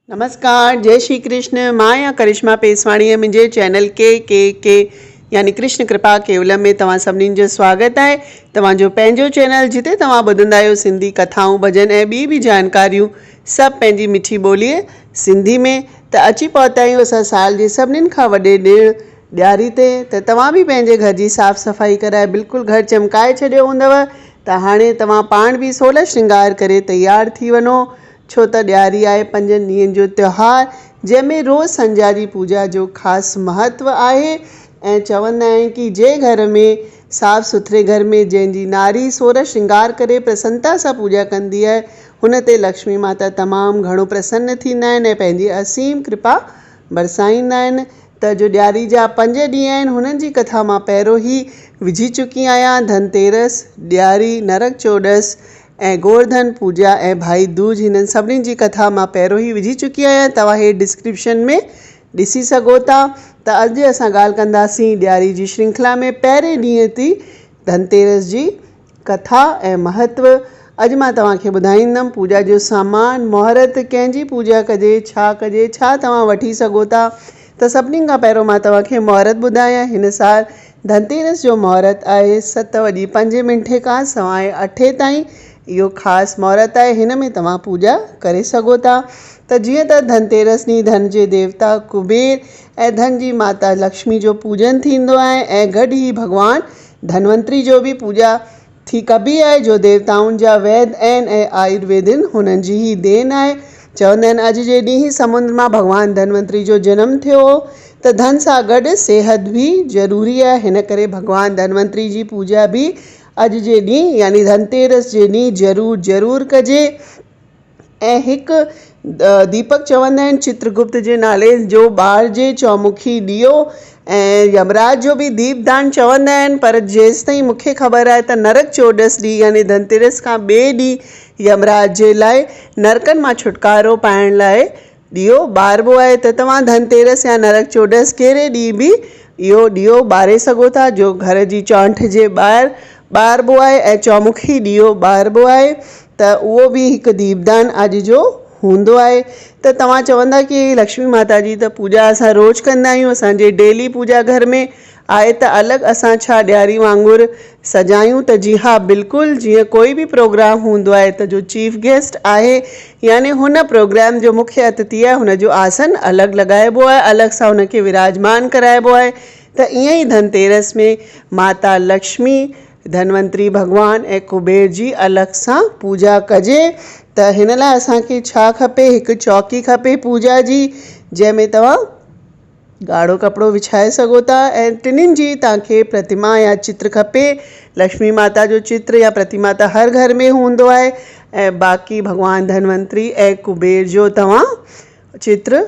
नमस्कार, जय श्री कृष्ण। मां या करिश्मा पेसवाणी मुझे चैनल के यानी कृष्ण कृपा केवलम में तव्हां सभिनीनि जो स्वागत है। तव्हांजो पंहिंजो चैनल जिते तव्हां ॿुधंदा आहियो सिंधी कथाऊं भजन ऐं ॿी बि जानकारियूं सभु पंहिंजी मिठी ॿोलीअ सिंधी में। त अची पहुता आहियूं असां साल जे सभिनीनि खां वॾे ॾिणु ॾियारी ते। त तव्हां बि पंहिंजे घर जी साफ़ सफ़ाई कराए बिल्कुलु घर चमकाए छॾियो हूंदव। त हाणे तव्हां पाण बि सोलह श्रृंगार करे तयार थी वञो, छो त ॾियारी आहे 5 ॾींहंनि जो त्योहारु जंहिंमें रोज़ संझा जी पूॼा जो ख़ासि महत्व आहे। ऐं चवंदा आहिनि कि जे घर में साफ़ सुथरे घर में जंहिंजी नारी सोरह श्रृंगार करे प्रसन्नता सां पूॼा कंदी आहे हुन ते लक्ष्मी माता तमामु घणो प्रसन्न थींदा आहिनि ऐं पंहिंजी असीम कृपा बरसाईंदा आहिनि। त जो ॾियारी जा 5 ॾींहं आहिनि हुननि जी कथा मां पहिरियों ई विझी चुकी आहियां। धनतेरस, ॾियारी, नरक चोॾस ऐं गोवर्धन पूॼा ऐं भाई दूज हिननि सभिनीनि जी कथा मां पहिरियों ई विझी चुकी आहियां। तव्हां हे डिस्क्रिप्शन में ॾिसी सघो था। त अॼु असां ॻाल्हि कंदासीं ॾियारी जी श्रृंखला में पहिरें ॾींहं ते धनतेरस जी कथा ऐं महत्व। अॼु मां तव्हांखे ॿुधाईंदमि पूॼा जो सामान, मुहूर्त, कंहिंजी पूॼा कजे, छा तव्हां वठी सघो था। त सभिनीनि खां पहिरियों मां तव्हांखे मुहूर्त ॿुधायां। हिन साल धनतेरस जो मुहूर्त आहे 7:05 खां सवाइ 8 ताईं। इहो ख़ासि मुहूर्त आहे, हिन में तव्हां पूॼा करे सघो था। त जीअं त धनतेरस ॾींहुं धन जे देवता कुबेर ऐं धन जी माता लक्ष्मी जो पूॼन थींदो आहे ऐं गॾु ई भॻवानु धनवंतरी जो बि पूॼा थी कबी आहे, जो देवताउनि जा वैद्य आहिनि ऐं आयुर्वेदिन हुननि जी ई देन आहे। चवंदा आहिनि अॼु जे ॾींहुं ई समुंड मां भॻवानु धनवंतरी जो जनमु थियो हो। त धन सां गॾु सिहत बि ज़रूरी आहे, हिन करे भॻवानु धनवंतरी जी पूॼा बि अॼु जे ॾींहुं यानी धनतेरस जे ॾींहुं ज़रूरु कजे। ऐं हिकु दीपक चवंदा आहिनि चित्रगुप्त जे नाले जो ॿारिजे चौमुखी ॾीओ ऐं यमराज जो बि दीपदान चवंदा आहिनि। पर जेसि ताईं मूंखे ख़बर आहे त नरक चोॾस ॾींहुं यानी धनतेरस खां ॿिए ॾींहुं यमराज जे लाइ नरकनि मां छुटकारो पाइण लाइ ॾीओ ॿारिबो आहे। त तव्हां धनतेरस या नरक चोॾस कहिड़े ॾींहुं बि इहो ॾीओ ॿारे सघो था, जो घर जी चौंठ जे ॿाहिरि ॿारिबो आहे ऐं चौमुखी ॾीओ ॿारिबो आहे। त उहो बि हिकु दीपदान अॼु जो हूंदो आहे। त तव्हां चवंदा कि लक्ष्मी माता जी त पूॼा असां रोज़ु कंदा आहियूं, असांजे डेली पूॼा घर में आहे, त अलॻि असां छा ॾियारी वांगुरु सजायूं? त जी हा, बिल्कुलु। जीअं कोई बि प्रोग्राम हूंदो आहे त जो चीफ गेस्ट आहे यानी हुन प्रोग्राम जो मुख्य अतिथि आहे हुनजो आसन अलॻि लॻाइबो आहे, अलॻि सां हुनखे विराजमान कराइबो आहे। त ईअं ई धनतेरस में माता लक्ष्मी, धनवंतरी भॻवानु ऐं कुबेर जी अलॻि सां पूॼा कजे। त हिन लाइ असांखे छा खपे? हिकु चौकी खपे पूॼा जी, जंहिंमें तव्हां ॻाढ़ो कपिड़ो विछाए सघो था ऐं टिनिनि जी तव्हांखे प्रतिमा या चित्र खपे। लक्ष्मी माता जो चित्र या प्रतिमा त हर घर में हूंदो आहे ऐं बाक़ी भॻवानु धनवंतरी ऐं कुबेर जो तव्हां चित्र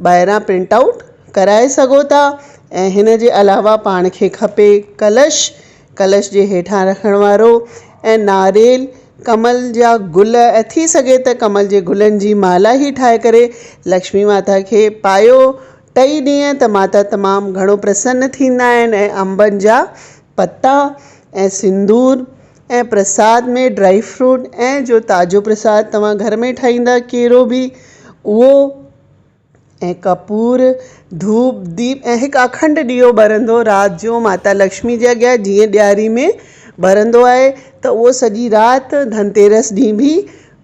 ॿाहिरां प्रिंट आउट कराए सघो था। ऐं हिन जे अलावा पाण खे खपे कलश जे हेठां रखण वारो ऐं नारेल, कमल जा गुल ऐं थी सघे त कमल जे गुलनि जी माला ई ठाहे करे लक्ष्मी माता खे पायो। 2 ॾींहं त माता तमामु घणो प्रसन्न थींदा आहिनि। ऐं अंबनि जा पत्ता ऐं सिंदूर ऐं प्रसाद में ड्राई फ्रूट ऐं जो ताज़ो प्रसाद तव्हां घर में ठाहींदा कहिड़ो बि उहो ऐं कपूर, धूप, दीप ऐं हिकु अखंड ॾीओ ॿरंदो राति जो माता लक्ष्मी जे अॻियां जीअं ॾियारी में ॿरंदो आहे। त उहो सॼी राति धनतेरस ॾींहुं बि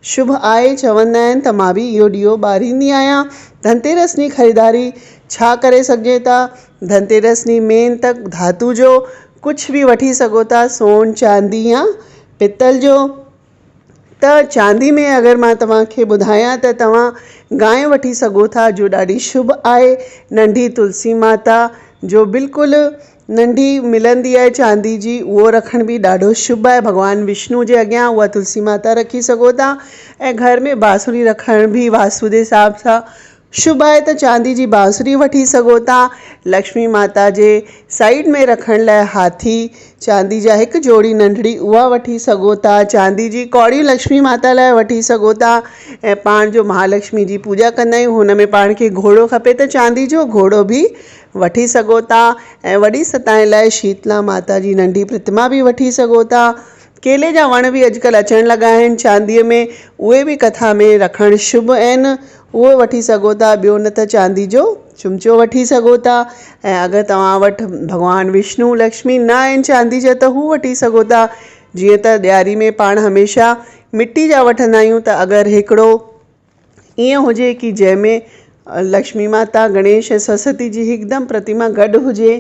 शुभ आहे। चवंदा आहिनि त मां बि इहो ॾीओ ॿारींदी आहियां। धनतेरस ॾींहुं ख़रीदारी छा करे सघिजे था? धनतेरस ॾींहुं मेन त धातु जो कुझु बि वठी सघो था, सोन, चांदी या पितल जो। त चांदी में अगरि मां तव्हांखे ॿुधायां त तव्हां गांइ वठी सघो था, जो ॾाढी शुभ आहे। नंढी तुलसी माता जो बिल्कुलु नंढी मिलंदी आहे चांदी जी, उहो रखण बि ॾाढो शुभ आहे। भॻवानु विष्णु जे अॻियां उहा तुलसी माता रखी सघो था। ऐं घर में बांसुरी रखण बि वास्तु जे हिसाब सां शुभ आहे, त चांदी जी बांसुरी वठी सघो था। लक्ष्मी माता जे साइड में रखण लाइ हाथी चांदी जा हिकु जोड़ी नंढड़ी उहा वठी सघो था। चांदी जी कौड़ी लक्ष्मी माता लाइ वठी सघो था। ऐं पाण जो महालक्ष्मी जी पूॼा कंदा आहियूं हुन में पाण खे घोड़ो खपे, त चांदी जो घोड़ो बि वठी सघो था। ऐं वॾी सताइण लाइ शीतला माता जी नंढी प्रतिमा बि वठी सघो था। केले जा वण बि अॼुकल्ह अचणु लॻा आहिनि चांदीअ में, उहे बि कथा में रखणु शुभ आहिनि, उहो वठी सघो था। ॿियो न त चांदी जो चुमिचो वठी सघो था। ऐं अगरि तव्हां वटि भॻवानु विष्णु लक्ष्मी न आहिनि चांदी जा त हू वठी सघो था। जीअं त ॾियारी में पाण हमेशह मिटी जा वठंदा आहियूं, त अगरि हिकिड़ो ईअं हुजे कि जंहिंमें लक्ष्मी माता गणेश ऐं सरस्वती जी हिकदमि प्रतिमा गॾु हुजे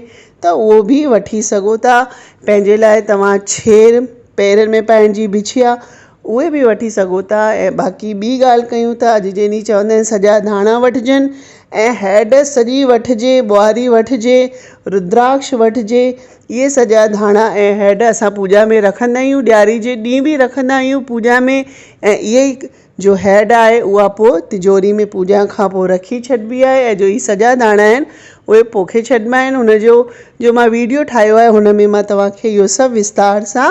त उहो बि वठी सघो था। पंहिंजे लाइ तव्हां छेर पेरनि में पाइण जी बिछिया उहे बि वठी सघो था। ऐं बाक़ी ॿी ॻाल्हि कयूं त अॼु जे ॾींहुं चवंदा आहिनि सॼा धाणा वठिजनि ऐं हैड सॼी वठिजे, ॿुआरी वठिजे, रुद्राक्ष वठिजे। इहे सॼा धाणा ऐं हैड असां पूॼा में रखंदा आहियूं, ॾियारी जे ॾींहुं बि रखंदा आहियूं पूॼा में। ऐं इहे ई जो हैड आहे उहा पोइ तिजोरी में पूॼा खां पोइ रखी छॾिबी आहे। ऐं जो ही सॼा धाणा आहिनि उहे पोखे छॾिबा आहिनि। हुनजो जो मां वीडियो ठाहियो आहे हुन में मां तव्हांखे इहो सभु विस्तार सां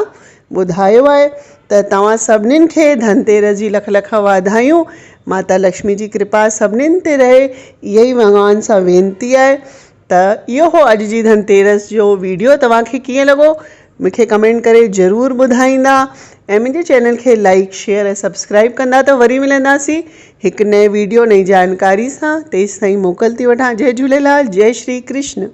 ॿुधायो आहे। त तव्हां सभिनीनि खे धनतेरस जी लख लख वाधायूं। माता लक्ष्मी जी कृपा सभिनीनि ते रहे, इहा ई भॻवान सां वेनिती आहे। त इहो हो अॼु जी धनतेरस जो वीडियो। तव्हांखे कीअं लॻो मूंखे कमेंट करे ज़रूरु ॿुधाईंदा। ऐं मुंहिंजे चैनल खे लाइक शेयर ऐं सब्सक्राइब कंदा त वरी मिलंदासीं हिकु नए वीडियो नई जानकारी सां। तेसि ताईं मोकल थी वठां। जय झूलेलाल, जय श्री कृष्ण।